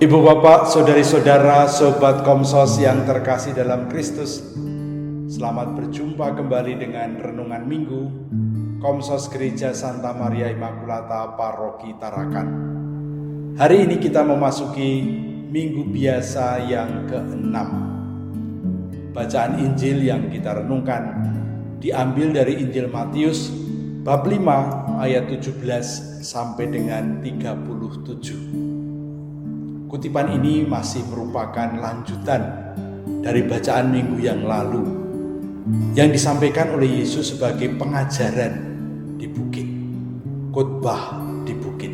Ibu bapak, saudari-saudara, sobat Komsos yang terkasih dalam Kristus, selamat berjumpa kembali dengan Renungan Minggu Komsos Gereja Santa Maria Immaculata Paroki Tarakan. Hari ini kita memasuki Minggu Biasa yang ke-6. Bacaan Injil yang kita renungkan diambil dari Injil Matius bab 5 ayat 17 sampai dengan 37. Kutipan ini masih merupakan lanjutan dari bacaan minggu yang lalu yang disampaikan oleh Yesus sebagai pengajaran di bukit, khotbah di bukit.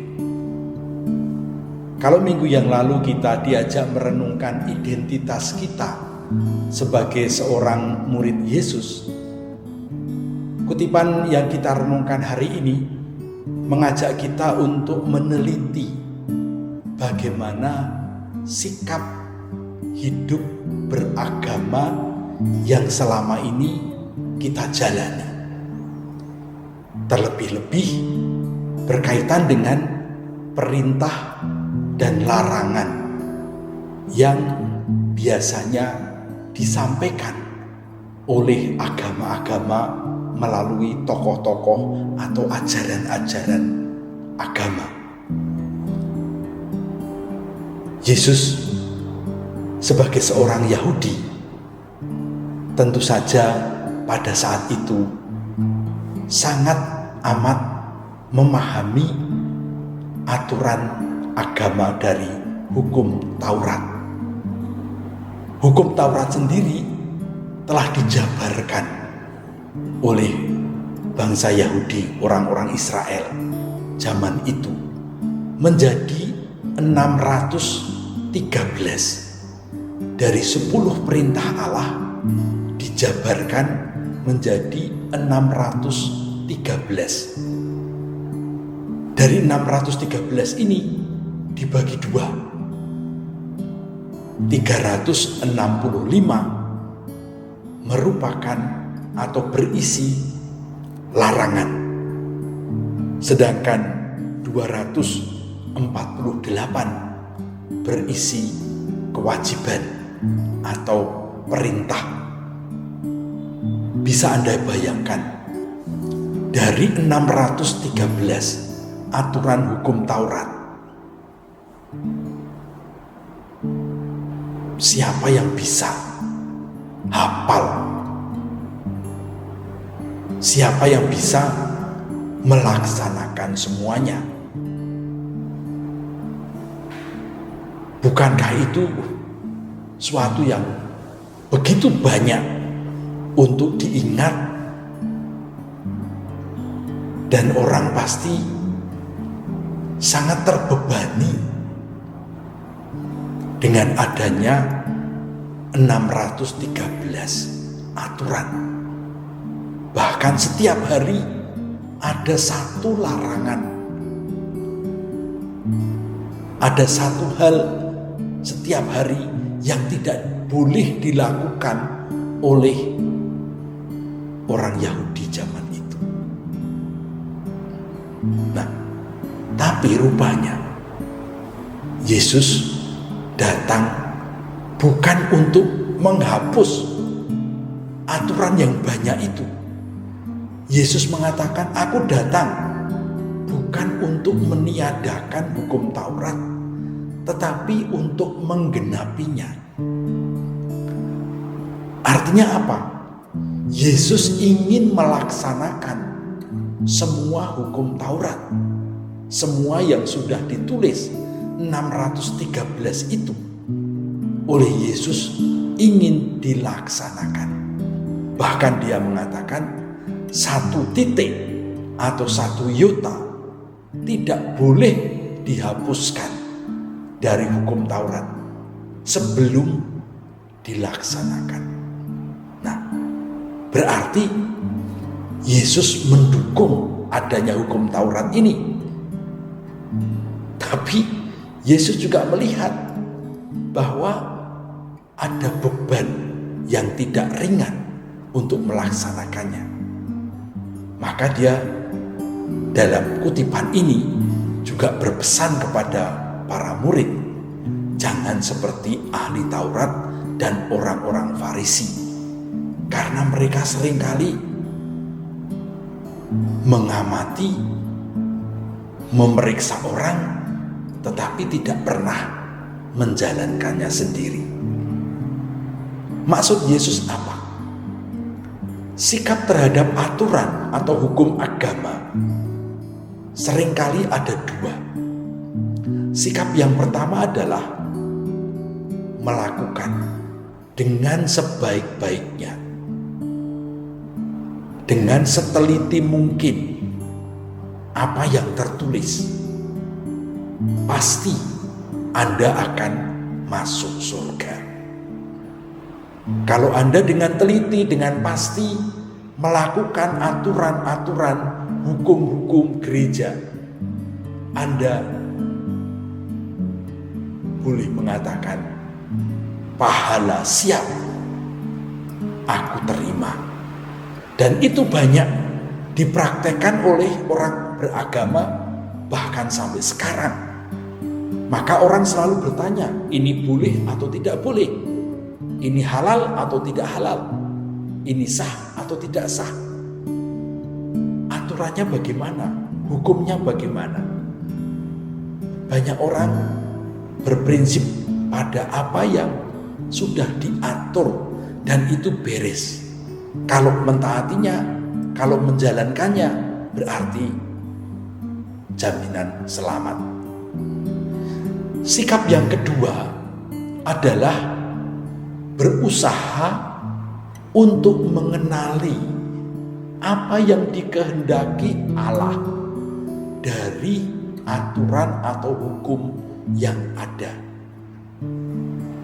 Kalau minggu yang lalu kita diajak merenungkan identitas kita sebagai seorang murid Yesus, kutipan yang kita renungkan hari ini mengajak kita untuk meneliti bagaimana sikap hidup beragama yang selama ini kita jalani. Terlebih-lebih berkaitan dengan perintah dan larangan yang biasanya disampaikan oleh agama-agama melalui tokoh-tokoh atau ajaran-ajaran agama. Yesus sebagai seorang Yahudi tentu saja pada saat itu sangat amat memahami aturan agama dari hukum Taurat. Hukum Taurat sendiri telah dijabarkan oleh bangsa Yahudi, orang-orang Israel zaman itu menjadi 613 dari 10 perintah Allah dijabarkan menjadi 613. Dari 613 ini dibagi dua. 365 merupakan atau berisi larangan, sedangkan 248 berisi kewajiban atau perintah. Bisa Anda bayangkan, dari 613 aturan hukum Taurat, siapa yang bisa hafal? Siapa yang bisa melaksanakan semuanya? Bukankah itu suatu yang begitu banyak untuk diingat, dan orang pasti sangat terbebani dengan adanya 613 aturan. Bahkan setiap hari ada satu larangan, ada satu hal setiap hari yang tidak boleh dilakukan oleh orang Yahudi zaman itu. Nah, tapi rupanya Yesus datang bukan untuk menghapus aturan yang banyak itu. Yesus mengatakan, "Aku datang bukan untuk meniadakan hukum Taurat, tetapi untuk menggenapinya." Artinya apa? Yesus ingin melaksanakan semua hukum Taurat, semua yang sudah ditulis 613 itu oleh Yesus ingin dilaksanakan. Bahkan dia mengatakan satu titik atau satu iota tidak boleh dihapuskan dari hukum Taurat sebelum dilaksanakan. Nah, berarti Yesus mendukung adanya hukum Taurat ini. Tapi Yesus juga melihat bahwa ada beban yang tidak ringan untuk melaksanakannya. Maka dia dalam kutipan ini juga berpesan kepada para murid, jangan seperti ahli Taurat dan orang-orang Farisi, karena mereka seringkali mengamati, memeriksa orang, tetapi tidak pernah menjalankannya sendiri. Maksud Yesus apa? Sikap terhadap aturan atau hukum agama seringkali ada dua. Sikap yang pertama adalah melakukan dengan sebaik-baiknya, dengan seteliti mungkin apa yang tertulis. Pasti Anda akan masuk surga. Kalau Anda dengan teliti, dengan pasti melakukan aturan-aturan, hukum-hukum gereja, Anda boleh mengatakan, pahala siap, aku terima. Dan itu banyak dipraktekkan oleh orang beragama bahkan sampai sekarang. Maka orang selalu bertanya, ini boleh atau tidak boleh? Ini halal atau tidak halal? Ini sah atau tidak sah? Aturannya bagaimana? Hukumnya bagaimana? Banyak orang berprinsip pada apa yang sudah diatur dan itu beres. Kalau mentaatinya, kalau menjalankannya, berarti jaminan selamat. Sikap yang kedua adalah berusaha untuk mengenali apa yang dikehendaki Allah dari aturan atau hukum yang ada,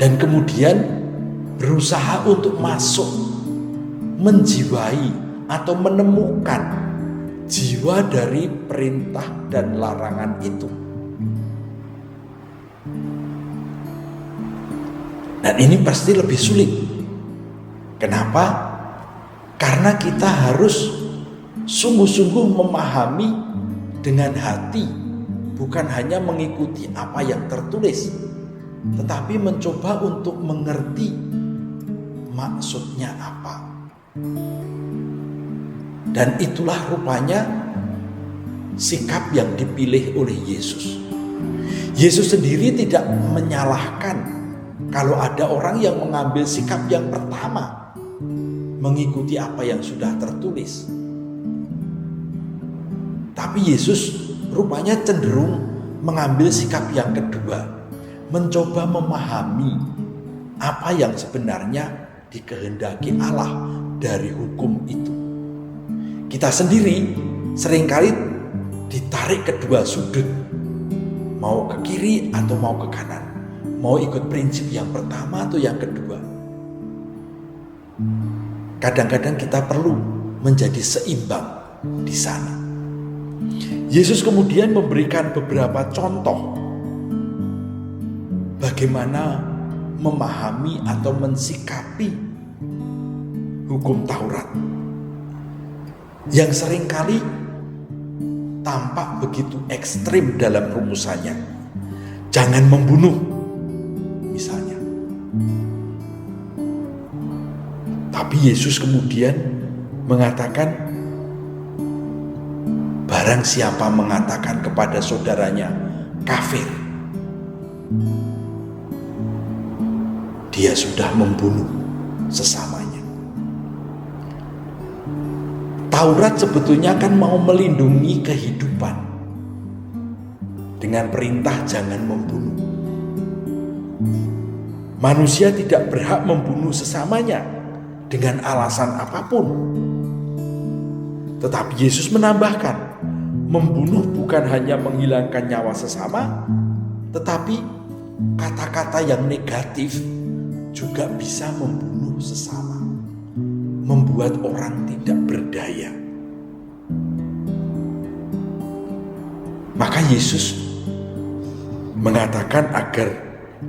dan kemudian berusaha untuk masuk, menjiwai atau menemukan jiwa dari perintah dan larangan itu. Dan ini pasti lebih sulit. Kenapa? Karena kita harus sungguh-sungguh memahami dengan hati, bukan hanya mengikuti apa yang tertulis, tetapi mencoba untuk mengerti maksudnya apa. Dan itulah rupanya sikap yang dipilih oleh Yesus. Yesus sendiri tidak menyalahkan kalau ada orang yang mengambil sikap yang pertama, mengikuti apa yang sudah tertulis. Tapi Yesus rupanya cenderung mengambil sikap yang kedua, mencoba memahami apa yang sebenarnya dikehendaki Allah dari hukum itu. Kita sendiri seringkali ditarik kedua sudut, mau ke kiri atau mau ke kanan, mau ikut prinsip yang pertama atau yang kedua. Kadang-kadang kita perlu menjadi seimbang di sana. Yesus kemudian memberikan beberapa contoh bagaimana memahami atau mensikapi hukum Taurat yang seringkali tampak begitu ekstrim dalam rumusannya. Jangan membunuh, misalnya. Tapi Yesus kemudian mengatakan, barang siapa mengatakan kepada saudaranya kafir, dia sudah membunuh sesamanya. Taurat sebetulnya kan mau melindungi kehidupan dengan perintah jangan membunuh. Manusia tidak berhak membunuh sesamanya dengan alasan apapun. Tetapi Yesus menambahkan, membunuh bukan hanya menghilangkan nyawa sesama, tetapi kata-kata yang negatif juga bisa membunuh sesama, membuat orang tidak berdaya. Maka Yesus mengatakan agar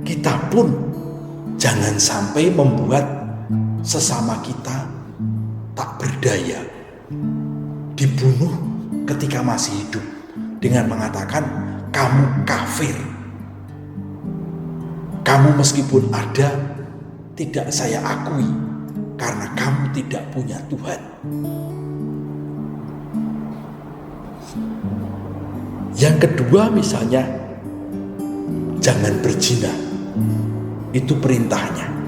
kita pun jangan sampai membuat sesama kita tak berdaya, dibunuh ketika masih hidup dengan mengatakan kamu kafir, Kamu meskipun ada, tidak saya akui karena kamu tidak punya Tuhan. Yang kedua misalnya, jangan berzina. Itu perintahnya.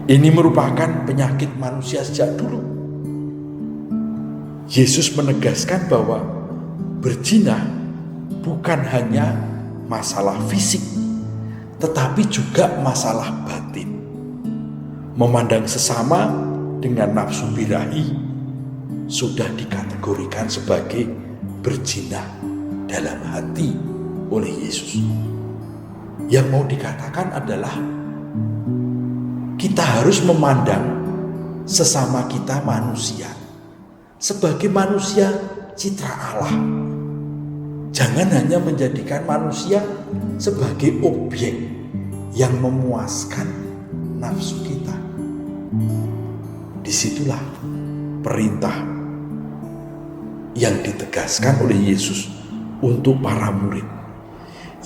Ini merupakan penyakit manusia sejak dulu. Yesus menegaskan bahwa berzina bukan hanya masalah fisik, tetapi juga masalah batin. Memandang sesama dengan nafsu birahi sudah dikategorikan sebagai berzina dalam hati oleh Yesus. Yang mau dikatakan adalah kita harus memandang sesama kita manusia sebagai manusia citra Allah. Jangan hanya menjadikan manusia sebagai objek yang memuaskan nafsu kita. Disitulah perintah yang ditegaskan oleh Yesus untuk para murid.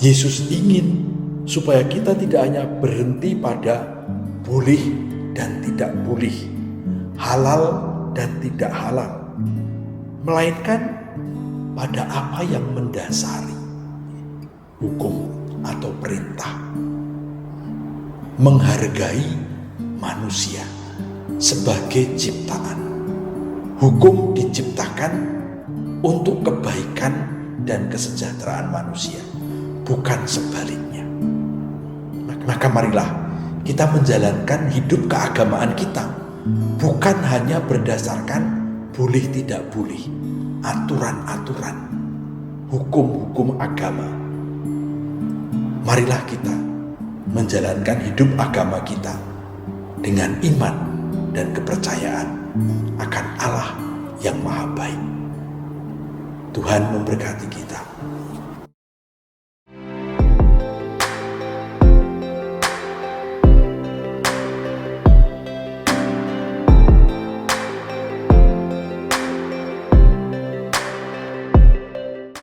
Yesus ingin supaya kita tidak hanya berhenti pada boleh dan tidak boleh, halal dan tidak halal, melainkan pada apa yang mendasari hukum atau perintah. Menghargai manusia sebagai ciptaan. Hukum diciptakan untuk kebaikan dan kesejahteraan manusia, bukan sebaliknya. Maka marilah kita menjalankan hidup keagamaan kita bukan hanya berdasarkan boleh tidak boleh, aturan-aturan, hukum-hukum agama. Marilah kita menjalankan hidup agama kita dengan iman dan kepercayaan akan Allah yang Maha Baik. Tuhan memberkati kita.